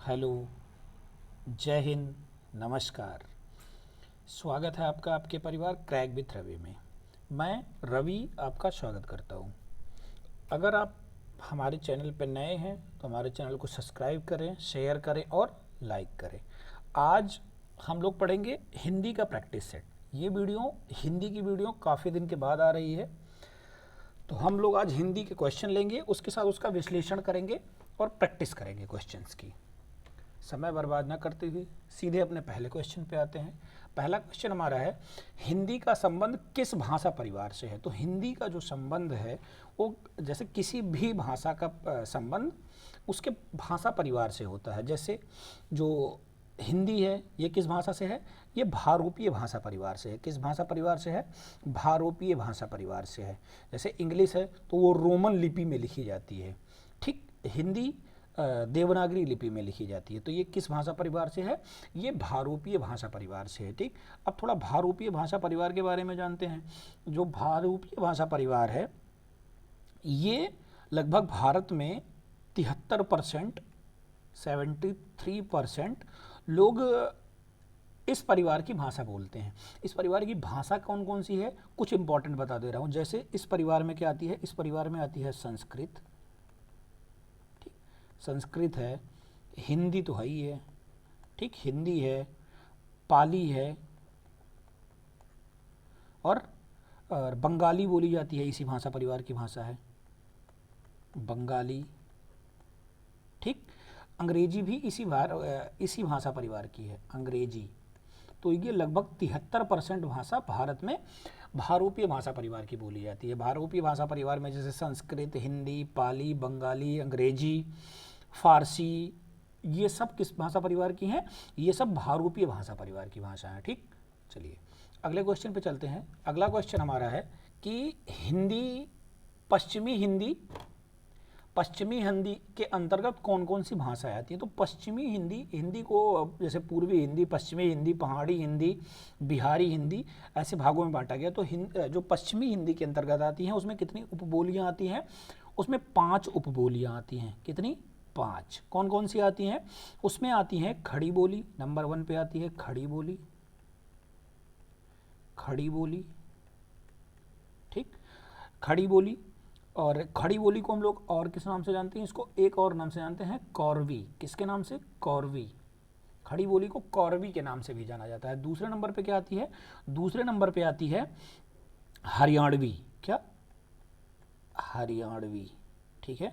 Hello, जय हिंद, नमस्कार। स्वागत है आपका आपके परिवार क्रैक विथ रवि में। मैं रवि आपका स्वागत करता हूँ। अगर आप हमारे चैनल पर नए हैं तो हमारे चैनल को सब्सक्राइब करें, शेयर करें और लाइक करें। आज हम लोग पढ़ेंगे हिंदी का प्रैक्टिस सेट। ये वीडियो हिंदी की वीडियो काफ़ी दिन के बाद आ रही है, तो हम लोग आज हिंदी के क्वेश्चन लेंगे, उसके साथ उसका विश्लेषण करेंगे और प्रैक्टिस करेंगे क्वेश्चंस की। समय बर्बाद ना करते हुए सीधे अपने पहले क्वेश्चन पे आते हैं। पहला क्वेश्चन हमारा है, हिंदी का संबंध किस भाषा परिवार से है। तो हिंदी का जो संबंध है वो जैसे किसी भी भाषा का संबंध उसके भाषा परिवार से होता है। जैसे जो हिंदी है ये किस भाषा से है, ये भारोपीय भाषा परिवार से है। किस भाषा परिवार से है, भारोपीय भाषा परिवार से है। जैसे इंग्लिश है तो वो रोमन लिपि में लिखी जाती है, ठीक। हिंदी देवनागरी लिपि में लिखी जाती है। तो ये किस भाषा परिवार से है, ये भारोपीय भाषा परिवार से है, ठीक। अब थोड़ा भारोपीय भाषा परिवार के बारे में जानते हैं। जो भारोपीय भाषा परिवार है ये लगभग भारत में 73%, 73% लोग इस परिवार की भाषा बोलते हैं। इस परिवार की भाषा कौन कौन सी है, कुछ इंपॉर्टेंट बता दे रहा हूँ। जैसे इस परिवार में क्या आती है, इस परिवार में आती है संस्कृत, संस्कृत है, हिंदी तो है ही है, ठीक, हिंदी है, पाली है और बंगाली बोली जाती है। इसी भाषा परिवार की भाषा है बंगाली, ठीक। अंग्रेजी भी इसी भाषा परिवार की है, अंग्रेजी। तो ये लगभग 73% भाषा भारत में भारोपीय भाषा परिवार की बोली जाती है। भारोपीय भाषा परिवार में जैसे संस्कृत, हिंदी, पाली, बंगाली, अंग्रेजी, फारसी, ये सब किस भाषा परिवार की हैं, ये सब भारोपीय भाषा परिवार की भाषा है, ठीक। चलिए अगले क्वेश्चन पे चलते हैं। अगला क्वेश्चन हमारा है कि हिंदी, पश्चिमी हिंदी के अंतर्गत कौन कौन सी भाषाएं आती हैं। तो पश्चिमी हिंदी, हिंदी को जैसे पूर्वी हिंदी, पश्चिमी हिंदी, पहाड़ी हिंदी, बिहारी हिंदी, ऐसे भागों में बांटा गया। तो जो पश्चिमी हिंदी के अंतर्गत आती हैं उसमें कितनी उपबोलियां आती हैं, उसमें 5 उपबोलियां आती हैं। कितनी, 5। कौन कौन सी आती हैं, उसमें आती हैं खड़ी बोली, नंबर 1 पे आती है खड़ी बोली, खड़ी बोली, ठीक, खड़ी बोली। और खड़ी बोली को हम लोग और किस नाम से जानते हैं, इसको एक और नाम से जानते हैं, कौरवी। किसके नाम से, कौरवी। खड़ी बोली को कौरवी के नाम से भी जाना जाता है। दूसरे नंबर पे क्या आती है, दूसरे नंबर पे आती है हरियाणवी। क्या, हरियाणवी, ठीक है,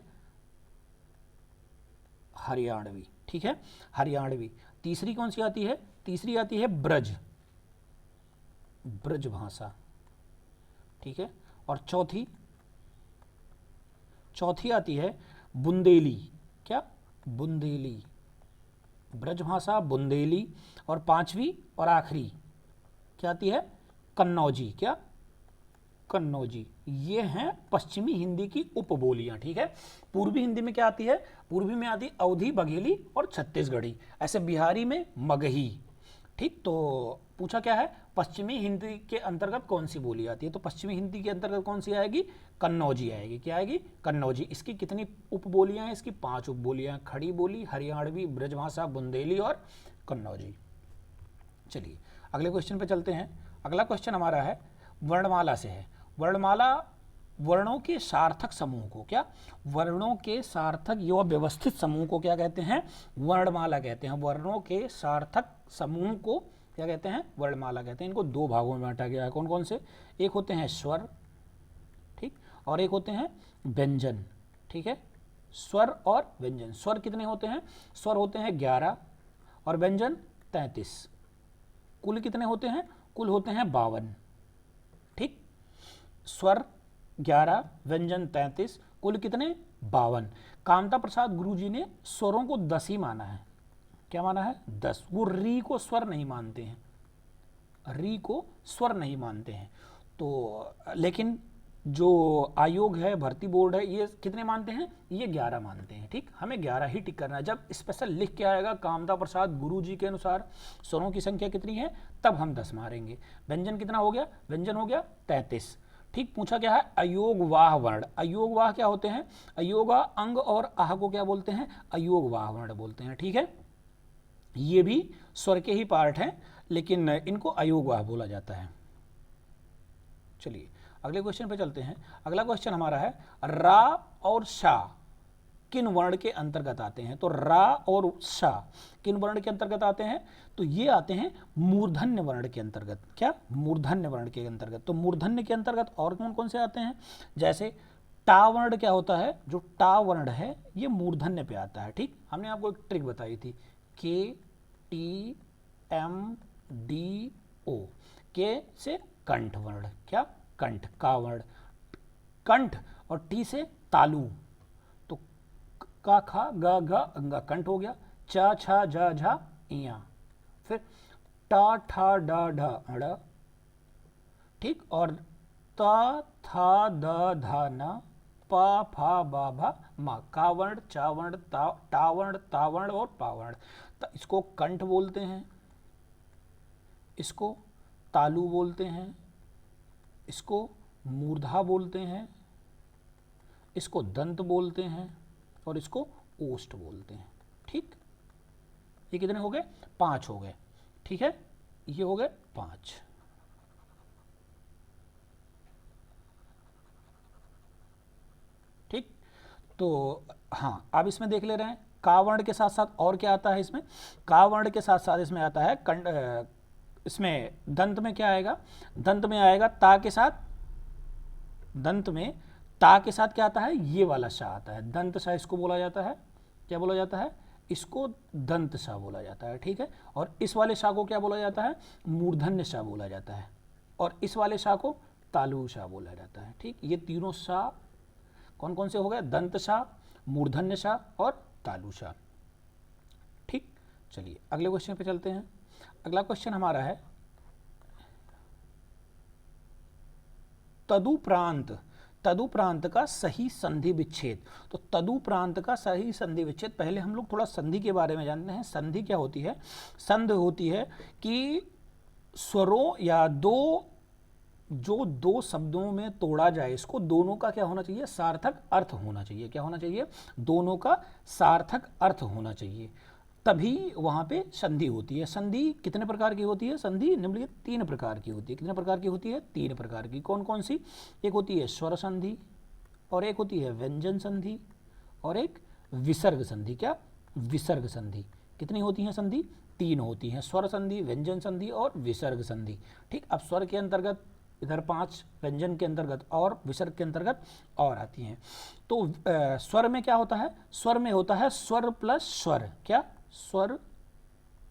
हरियाणवी, ठीक है, हरियाणवी। तीसरी कौन सी आती है, तीसरी आती है ब्रज, ब्रज भाषा, ठीक है। और चौथी आती है बुंदेली। क्या, बुंदेली, ब्रज भाषा, बुंदेली। और 5वीं और आखिरी क्या आती है, कन्नौजी। क्या, कन्नौजी। ये हैं पश्चिमी हिंदी की उपबोलियां, ठीक है। पूर्वी हिंदी में क्या आती है, पूर्वी में आती अवधी, बघेली और छत्तीसगढ़ी। ऐसे बिहारी में मगही, ठीक। तो पूछा क्या है, पश्चिमी हिंदी के अंतर्गत कौन सी बोली आती है। तो पश्चिमी हिंदी के अंतर्गत कौन सी आएगी, कन्नौजी आएगी। क्या आएगी, कन्नौजी। इसकी कितनी उपबोलियां हैं, इसकी 5 उपबोलियां, खड़ी बोली, हरियाणवी, ब्रजभाषा, बुंदेली और कन्नौजी। चलिए अगले क्वेश्चन पे चलते हैं। अगला क्वेश्चन हमारा है वर्णमाला से है। वर्णमाला वर्णों के सार्थक समूह को, क्या, वर्णों के सार्थक या व्यवस्थित समूह को क्या कहते हैं, वर्णमाला कहते हैं। वर्णों के सार्थक समूह को क्या कहते हैं, वर्णमाला कहते हैं। इनको 2 भागों में बांटा गया है। कौन कौन से, एक होते हैं स्वर, ठीक, और एक होते हैं व्यंजन, ठीक है। स्वर और व्यंजन। स्वर कितने होते हैं, स्वर होते हैं 11 और व्यंजन 33। कुल कितने होते हैं, कुल होते हैं 52, ठीक। स्वर 11, व्यंजन 33, कुल कितने, 52। कामता प्रसाद गुरुजी ने स्वरों को 10 ही माना है। क्या माना है, 10। वो री को स्वर नहीं मानते हैं, री को स्वर नहीं मानते हैं। तो लेकिन जो आयोग है, भर्ती बोर्ड है, ये कितने मानते हैं, ये 11 मानते हैं, ठीक। हमें 11 ही टिक करना है। जब स्पेशल लिख के आएगा कामता प्रसाद गुरुजी के अनुसार स्वरों की संख्या कितनी है, तब हम 10 मारेंगे। व्यंजन कितना हो गया, व्यंजन हो गया 33, ठीक, पूछा क्या है, अयोगवाह वर्ण। अयोगवाह क्या होते हैं, अयोगा अंग और आह को क्या बोलते हैं, अयोगवाह वर्ण बोलते हैं। ठीक है, ये भी स्वर के ही पार्ट हैं, लेकिन इनको अयोगवाह बोला जाता है। चलिए अगले क्वेश्चन पे चलते हैं। अगला क्वेश्चन हमारा है, रा और शा किन वर्ण के अंतर्गत आते हैं। तो रा और शा किन वर्ण के अंतर्गत आते हैं, तो ये आते हैं मूर्धन्य वर्ण के अंतर्गत। क्या, मूर्धन्य वर्ण के अंतर्गत। तो मूर्धन्य के अंतर्गत और कौन कौन से आते हैं, जैसे टा वर्ण क्या होता है, जो टा वर्ण है ये मूर्धन्य पे आता है। ठीक, हमने आपको एक ट्रिक बताई थी, के टी एम डी ओ, के से कंठ वर्ण, क्या, कंठ का वर्ण, कंठ, और टी से तालु, तो का खा गा गा अंगा कंठ हो गया, चा छा जा झा इया, फिर टा ठा डा ढा अड़ा, ठीक, और ता था दा धा ना, पा फा बा भा मा, का वर्ण, चा वर्ण, टा वर्ण, ता वर्ण और पा वर्ण। तो इसको कंठ बोलते हैं, इसको तालु बोलते हैं, इसको मूर्धा बोलते हैं, इसको दंत बोलते हैं, और इसको ओष्ठ बोलते हैं। ठीक, ये कितने हो गए, 5 हो गए। ठीक है, ये हो गए 5। ठीक, तो हाँ, अब इसमें देख ले रहे हैं का वर्ण के साथ साथ और क्या आता है इसमें, का वर्ण के साथ साथ इसमें आता है इसमें दंत में क्या आएगा, दंत में आएगा ता के साथ, दंत में ता के साथ क्या आता है, ये वाला शा आता है, दंत शा इसको बोला जाता है। क्या बोला जाता है, इसको दंत शा बोला जाता है। ठीक है, और इस वाले शा को क्या बोला जाता है, मूर्धन्य शा बोला जाता है, और इस वाले शा को तालु शा बोला जाता है। ठीक, ये तीनों शा कौन कौन से हो गए, दंत शा, मूर्धन्य शा और तालु शा। ठीक, चलिए अगले क्वेश्चन पे चलते हैं। अगला क्वेश्चन हमारा है, तदुपरांत, तदुपरांत का सही संधि विच्छेद। तो तदुपरांत का सही संधि विच्छेद, पहले हम लोग थोड़ा संधि के बारे में जानते हैं। संधि क्या होती है, संधि होती है कि स्वरों या जो दो शब्दों में तोड़ा जाए, इसको दोनों का क्या होना चाहिए, सार्थक अर्थ होना चाहिए। क्या होना चाहिए, दोनों का सार्थक अर्थ होना चाहिए, तभी वहाँ पे संधि होती है। संधि कितने प्रकार की होती है, संधि निम्नलिखित 3 प्रकार की होती है। कितने प्रकार की होती है, 3 प्रकार की। कौन कौन सी, एक होती है स्वर संधि, और एक होती है व्यंजन संधि, और एक विसर्ग संधि। क्या, विसर्ग संधि। कितनी होती हैं संधि, 3 होती हैं, स्वर संधि, व्यंजन संधि और विसर्ग संधि। ठीक, अब स्वर के अंतर्गत इधर 5, व्यंजन के अंतर्गत और विसर्ग के अंतर्गत और आती हैं। तो स्वर में क्या होता है, स्वर में होता है स्वर प्लस स्वर। क्या, स्वर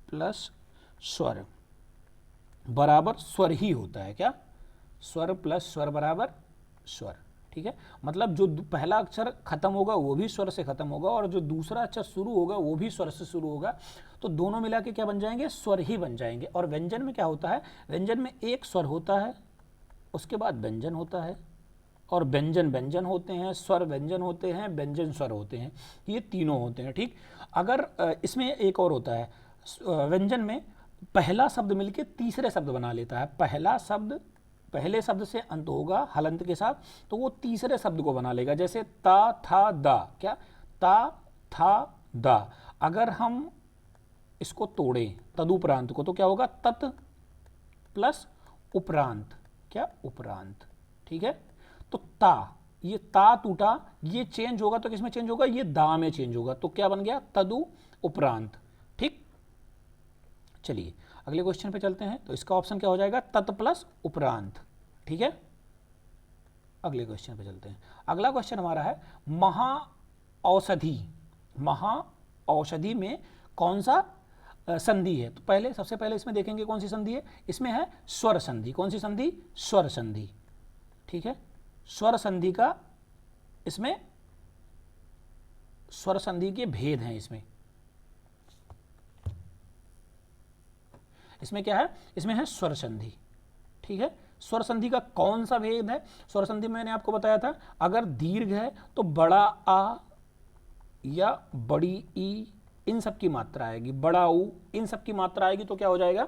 प्लस स्वर बराबर स्वर ही होता है। क्या, स्वर प्लस स्वर बराबर स्वर। ठीक है, मतलब जो पहला अक्षर खत्म होगा वो भी स्वर से खत्म होगा, और जो दूसरा अक्षर शुरू होगा वो भी स्वर से शुरू होगा, तो दोनों मिला के क्या बन जाएंगे, स्वर ही बन जाएंगे। और व्यंजन में क्या होता है, व्यंजन में एक स्वर होता है, उसके बाद व्यंजन होता है, और व्यंजन व्यंजन होते हैं, स्वर व्यंजन होते हैं, व्यंजन स्वर होते हैं, ये तीनों होते हैं। ठीक, अगर इसमें एक और होता है, व्यंजन में पहला शब्द मिलके तीसरे शब्द बना लेता है। पहला शब्द पहले शब्द से अंत होगा हलंत के साथ, तो वो तीसरे शब्द को बना लेगा, जैसे ता था दा। क्या, ता था दा। अगर हम इसको तोड़ें तदुपरांत को, तो क्या होगा, तत् प्लस उपरांत। क्या, उपरांत। ठीक है, तो ता, ये ता टूटा, ये चेंज होगा तो किसमें चेंज होगा, ये दा में चेंज होगा, तो क्या बन गया, तदु उपरांत। ठीक, चलिए अगले क्वेश्चन पे चलते हैं। तो इसका ऑप्शन क्या हो जाएगा, तत् प्लस उपरांत। ठीक है, अगले क्वेश्चन पे चलते हैं। अगला क्वेश्चन हमारा है, महा औषधि। महा औषधि में कौन सा संधि है। तो पहले सबसे पहले इसमें देखेंगे कौन सी संधि है, इसमें है स्वर संधि। कौन सी संधि, स्वर संधि। ठीक है, स्वर संधि का, इसमें स्वर संधि के भेद हैं। इसमें क्या है, इसमें है स्वर संधि। ठीक है, स्वर संधि का कौन सा भेद है, स्वर संधि मैंने आपको बताया था, अगर दीर्घ है तो बड़ा आ या बड़ी ई इन सब की मात्रा आएगी, बड़ा ऊ इन सब की मात्रा आएगी तो क्या हो जाएगा,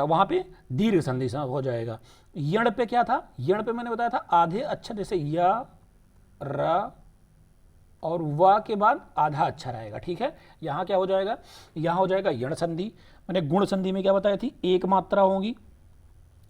वहाँ पे दीर्घ संधि हो जाएगा। यण पे क्या था, यण पे मैंने बताया था आधे अक्षर, जैसे य र और व के बाद आधा अक्षर आएगा, ठीक है। यहाँ क्या हो जाएगा, यहाँ हो जाएगा यण संधि। मैंने गुण संधि में क्या बताई थी, एक मात्रा होगी,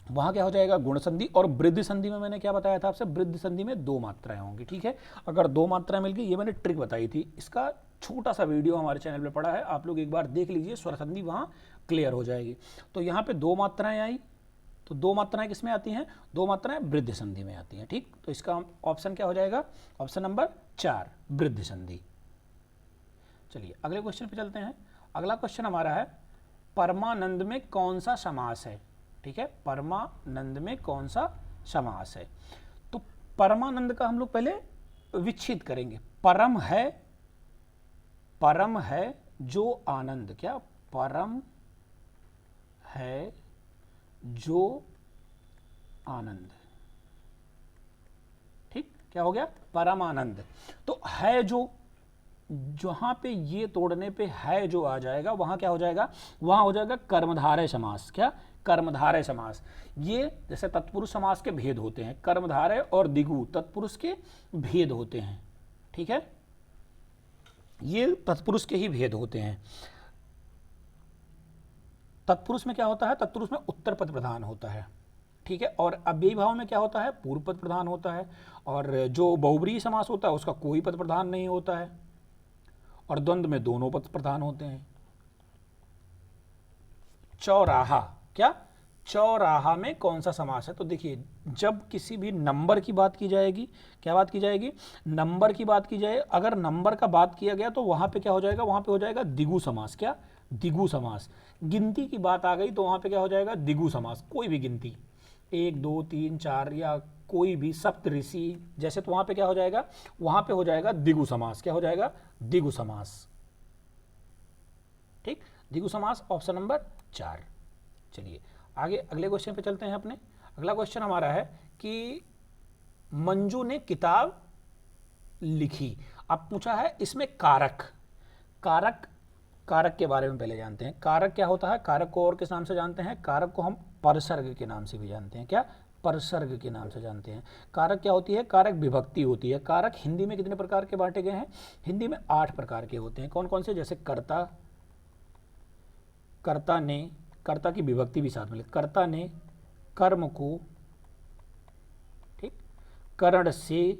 वहाँ क्या हो जाएगा गुण संधि। और वृद्धि संधि में मैंने क्या बताया था आपसे, वृद्धि संधि में दो मात्राएं होंगी, ठीक है। अगर दो मात्राएं मिल गई, ये मैंने ट्रिक बताई थी, इसका छोटा सा वीडियो हमारे चैनल पे पड़ा है, आप लोग एक बार देख लीजिए, स्वर संधि वहाँ क्लियर हो जाएगी। तो यहाँ पे दो मात्राएं आई, तो दो मात्राएं किस में आती हैं, दो मात्राएं वृद्धि संधि में आती हैं, ठीक। तो इसका ऑप्शन क्या हो जाएगा, ऑप्शन नंबर 4 वृद्धि संधि। चलिए अगले क्वेश्चन पे चलते हैं। अगला क्वेश्चन हमारा है परमानंद में कौन सा समास है, ठीक है। परमानंद में कौन सा समास है, तो परमानंद का हम लोग पहले विच्छेद करेंगे। परम है जो आनंद, क्या परम है जो आनंद, ठीक, क्या हो गया परमानंद। तो है जो, जहां पे ये तोड़ने पे है जो आ जाएगा, वहां क्या हो जाएगा, वहां हो जाएगा कर्मधारय समास, क्या कर्मधारय समास। ये जैसे तत्पुरुष समास के भेद होते हैं, कर्मधारय और दिगु तत्पुरुष के भेद होते हैं, ठीक है, ये तत्पुरुष के ही भेद होते हैं। तत्पुरुष में क्या होता है, तत्पुरुष में उत्तर पद प्रधान होता है, ठीक है। और अव्ययी भाव में क्या होता है, पूर्व पद प्रधान होता है। और जो बहुब्रीहि समास होता है उसका कोई पद प्रधान नहीं होता है। और द्वंद्व में दोनों पद प्रधान होते हैं। चौराहा, क्या चौराहा में कौन सा समास है, तो देखिए जब किसी भी नंबर की बात की जाएगी, क्या बात की जाएगी, नंबर की बात की जाए, अगर नंबर का बात किया गया तो वहां पे क्या हो जाएगा, वहां पे हो जाएगा दिगु समास, क्या दिगु समास। गिनती की बात आ गई तो वहां पे क्या हो जाएगा, दिगु समास। कोई भी गिनती 1 2 3 4 या कोई भी सप्तऋषि जैसे, तो वहां पे क्या हो जाएगा, वहां पे हो जाएगा दिगु समास, क्या हो जाएगा दिगु समास, ठीक, दिगु समास ऑप्शन नंबर 4। चलिए आगे अगले क्वेश्चन पे चलते हैं अपने। अगला क्वेश्चन हमारा है कि मंजू ने किताब लिखी। अब पूछा है इसमें कारक, कारक के बारे में पहले जानते हैं। कारक क्या होता है, कारक को और किस नाम से जानते हैं, कारक को हम परसर्ग के नाम से भी जानते हैं, क्या परसर्ग के नाम से जानते हैं। कारक क्या होती है, कारक विभक्ति होती है। कारक हिंदी में कितने प्रकार के बांटे गए हैं, हिंदी में 8 प्रकार के होते हैं। कौन कौन से, जैसे कर्ता, कर्ता ने, कर्ता की विभक्ति भी साथ में, कर्ता ने कर्म को, ठीक, कर्ण से,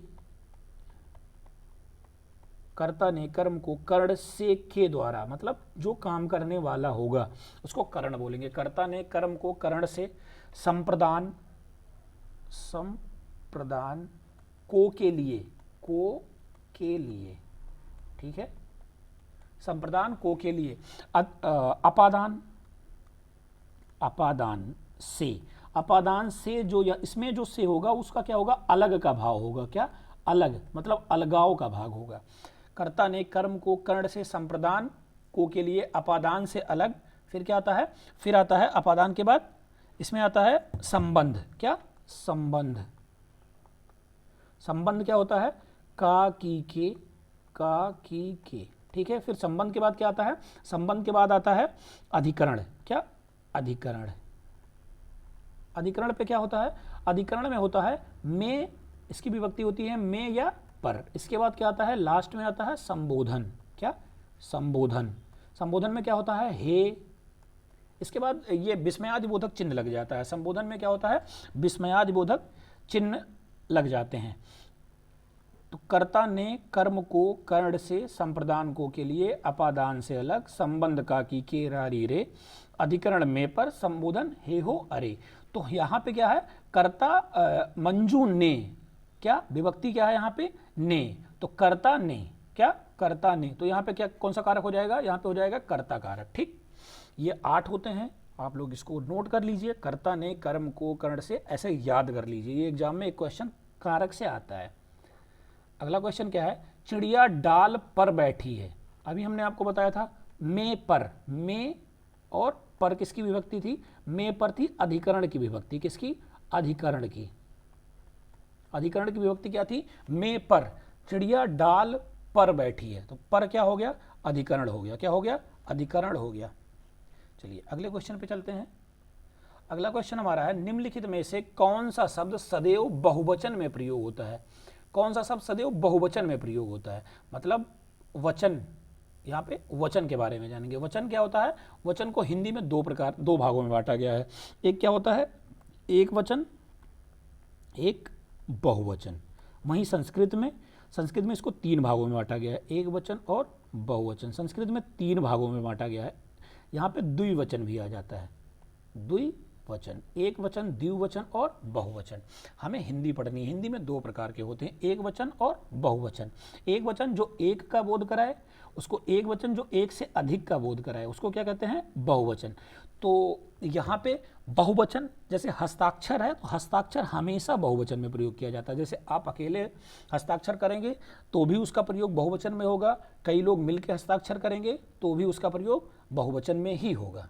कर्ता ने कर्म को कर्ण से के द्वारा, मतलब जो काम करने वाला होगा उसको कर्ण बोलेंगे। कर्ता ने कर्म को कर्ण से, संप्रदान, संप्रदान को के लिए, ठीक है, संप्रदान को के लिए। अपादान, अपादान से, अपादान से जो, या इसमें जो से होगा उसका क्या होगा, अलग का भाव होगा, क्या अलग, मतलब अलगाव का भाग होगा। कर्ता ने कर्म को कर्ण से, संप्रदान को के लिए, अपादान से अलग। फिर क्या आता है, फिर आता है अपादान के बाद इसमें आता है संबंध, क्या संबंध। संबंध क्या होता है, का की के, ठीक है। फिर संबंध के बाद क्या आता है, संबंध के बाद आता है अधिकरण, क्या अधिकरण। अधिकरण पे क्या होता है, अधिकरण में होता है में, इसकी विभक्ति होती है में या पर। इसके बाद क्या आता है, लास्ट में आता है संबोधन, क्या संबोधन। संबोधन में क्या होता है, हे। इसके बाद ये विस्मयादिबोधक चिन्ह लग जाता है। संबोधन में क्या होता है, विस्मयादिबोधक चिन्ह लग जाते हैं। तो कर्ता ने कर्म को कर्ण से, संप्रदान को के लिए, अपादान से अलग, संबंध का की के रारी रे, अधिकरण में पर, संबोधन हे हो अरे। तो यहाँ पे क्या है, कर्ता मंजू ने, क्या विभक्ति क्या है यहाँ पे, ने। तो कर्ता ने, क्या कर्ता ने, तो यहाँ पे क्या कौन सा कारक हो जाएगा, यहाँ पे हो जाएगा कर्ता कारक, ठीक। ये 8 होते हैं, आप लोग इसको नोट कर लीजिए। कर्ता ने कर्म को कर्ण से, ऐसे याद कर लीजिए, ये एग्जाम में एक क्वेश्चन कारक से आता है। अगला क्वेश्चन क्या है, चिड़िया डाल पर बैठी है। अभी हमने आपको बताया था में पर, में और पर किसकी विभक्ति थी, में पर थी अधिकरण की विभक्ति, किसकी, अधिकरण की। अधिकरण की विभक्ति क्या थी, में पर। चिड़िया डाल पर बैठी है, तो पर क्या हो गया, अधिकरण हो गया, क्या हो गया, अधिकरण हो गया। चलिए अगले क्वेश्चन पे चलते हैं। अगला क्वेश्चन हमारा है, निम्नलिखित में से कौन सा शब्द सदैव बहुवचन में प्रयोग होता है। कौन सा शब्द सदैव बहुवचन में प्रयोग होता है, मतलब वचन, यहाँ पे वचन के बारे में जानेंगे। वचन क्या होता है, वचन को हिंदी में दो भागों में बांटा गया है। एक क्या होता है, एक वचन, एक बहुवचन। वहीं संस्कृत में इसको 3 भागों में बांटा गया है, एक वचन और बहुवचन। संस्कृत में 3 भागों में बांटा गया है। यहाँ पे द्विवचन भी आ जाता है, द्विवचन, एक वचन, द्विवचन और बहुवचन। हमें हिंदी पढ़नी है। हिंदी में 2 प्रकार के होते हैं, एक वचन और बहुवचन। एक वचन जो एक का बोध कराए उसको, एक वचन जो एक से अधिक का बोध कराए उसको क्या कहते हैं, बहुवचन। तो यहाँ पे बहुवचन, जैसे हस्ताक्षर है तो हस्ताक्षर हमेशा बहुवचन में प्रयोग किया जाता है। जैसे आप अकेले हस्ताक्षर करेंगे तो भी उसका प्रयोग बहुवचन में होगा, कई लोग मिलकर हस्ताक्षर करेंगे तो भी उसका प्रयोग बहुवचन में ही होगा।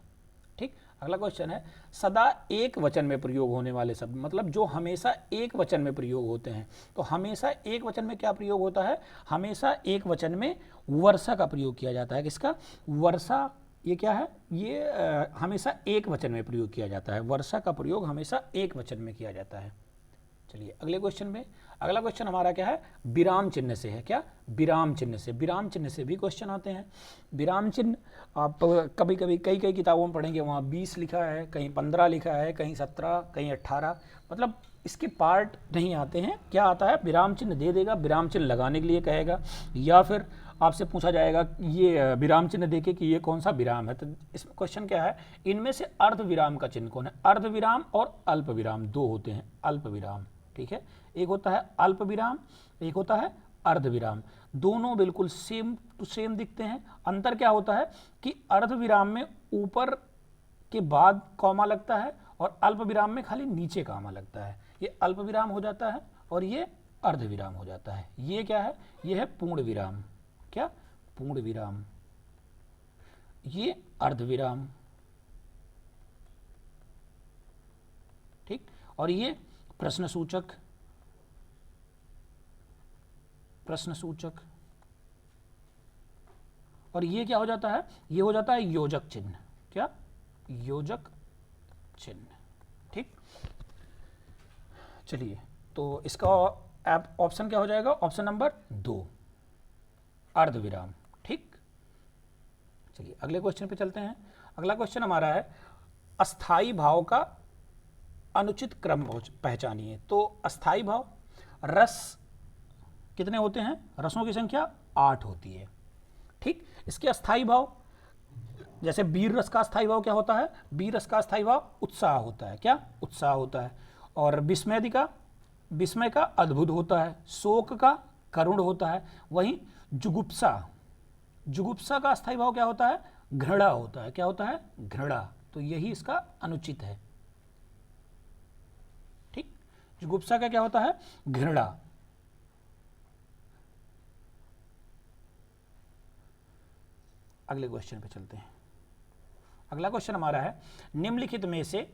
ठीक, अगला क्वेश्चन है, सदा एक वचन में प्रयोग होने वाले शब्द, मतलब जो हमेशा एक वचन में प्रयोग होते हैं। तो हमेशा एक वचन में क्या प्रयोग होता है, हमेशा एक वचन में वर्षा का प्रयोग किया जाता है। किसका, वर्षा। ये क्या है, ये हमेशा एक वचन में प्रयोग किया जाता है। वर्षा का प्रयोग हमेशा एक वचन में किया जाता है। चलिए अगले क्वेश्चन में, अगला क्वेश्चन हमारा क्या है, विराम चिन्ह से है। क्या, विराम चिन्ह से, विराम चिन्ह से भी क्वेश्चन आते हैं। विराम चिन्ह आप कभी कभी कई किताबों में पढ़ेंगे, वहाँ 20 लिखा है, कहीं 15 लिखा है, कहीं 17, कहीं 18, मतलब इसके पार्ट नहीं आते हैं। क्या आता है, विराम चिन्ह दे देगा, विराम चिन्ह लगाने के लिए कहेगा, या फिर आपसे पूछा जाएगा ये विराम चिन्ह देके कि ये कौन सा विराम है। तो इसमें क्वेश्चन क्या है, इनमें से अर्ध विराम का चिन्ह कौन है। अर्ध विराम और अल्प विराम 2 होते हैं, अल्प विराम। ठीक है, एक होता है अल्प विराम, एक होता है अर्ध विराम। दोनों बिल्कुल सेम टू सेम दिखते हैं। अंतर क्या होता है कि अर्ध विराम में ऊपर के बाद कॉमा लगता है और अल्प विराम में खाली नीचे कॉमा लगता है। ये अल्प विराम हो जाता है और ये अर्ध विराम हो जाता है। ये क्या है, ये है पूर्ण विराम। क्या, पूर्ण विराम। ये अर्ध विराम। ठीक, और ये प्रश्न सूचक, प्रश्न सूचक। और ये क्या हो जाता है, ये हो जाता है योजक चिन्ह। क्या, योजक चिन्ह। ठीक, चलिए तो इसका ऑप्शन क्या हो जाएगा, ऑप्शन नंबर 2, अर्ध विराम। ठीक, चलिए अगले क्वेश्चन पे चलते हैं। अगला क्वेश्चन हमारा है, अस्थाई भाव का अनुचित क्रम पहचानिए। तो अस्थाई भाव, रस कितने होते हैं, रसों की संख्या 8 होती है। ठीक, इसके अस्थाई भाव, जैसे वीर रस का अस्थाई भाव क्या होता है, वीर रस का अस्थाई भाव उत्साह होता है। क्या, उत्साह होता है। और विस्मय का अद्भुत होता है। शोक का करुण होता है। वहीं जुगुप्सा का अस्थाई भाव क्या होता है, घृणा होता है। क्या होता है, घृणा। तो यही इसका अनुचित है। ठीक, जुगुप्सा का क्या होता है, घृणा। अगले क्वेश्चन पे चलते हैं। अगला क्वेश्चन हमारा है, निम्नलिखित में से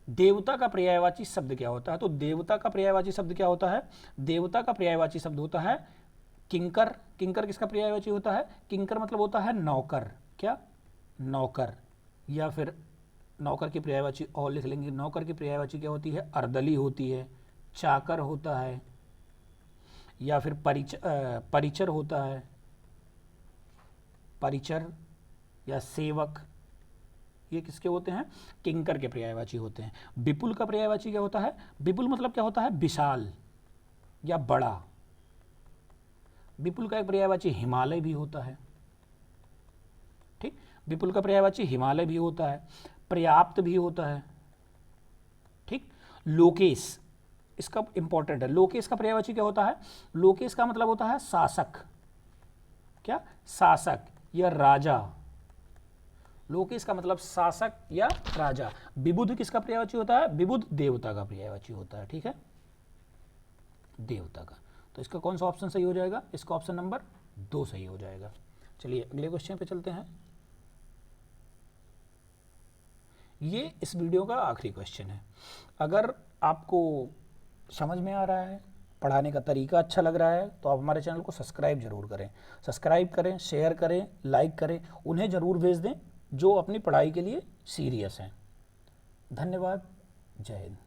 देवता का पर्यायवाची शब्द क्या होता है। तो देवता का पर्यायवाची शब्द क्या होता है, देवता का पर्यायवाची शब्द होता है किंकर। किंकर किसका पर्यायवाची होता है, किंकर मतलब होता है नौकर। क्या, नौकर। या फिर नौकर की पर्यायवाची और लिख लेंगे, नौकर की पर्यायवाची क्या होती है, अर्दली होती है, चाकर होता है, या फिर परिचर होता है, परिचर या सेवक। ये किसके होते हैं, किंकर के पर्यायवाची होते हैं। विपुल का पर्यायवाची क्या होता है, विपुल मतलब क्या होता है, विशाल या बड़ा। विपुल का एक पर्यायवाची हिमालय भी होता है। ठीक, विपुल का पर्यायवाची हिमालय भी होता है, पर्याप्त भी होता है। ठीक, लोकेश, इसका इंपॉर्टेंट है। लोकेश का पर्यायवाची क्या होता है, लोकेश का मतलब होता है शासक। क्या, शासक या राजा। लोकेश का मतलब शासक या राजा। विबुध किसका पर्यायवाची होता है, विबुध देवता का पर्यायवाची होता है। ठीक है, देवता का। तो इसका कौन सा ऑप्शन सही हो जाएगा, इसका ऑप्शन नंबर 2 सही हो जाएगा। चलिए अगले क्वेश्चन पे चलते हैं। ये इस वीडियो का आखिरी क्वेश्चन है। अगर आपको समझ में आ रहा है, पढ़ाने का तरीका अच्छा लग रहा है तो आप हमारे चैनल को सब्सक्राइब जरूर करें। सब्सक्राइब करें, शेयर करें, लाइक करें, उन्हें ज़रूर भेज दें जो अपनी पढ़ाई के लिए सीरियस हैं। धन्यवाद। जय हिंद।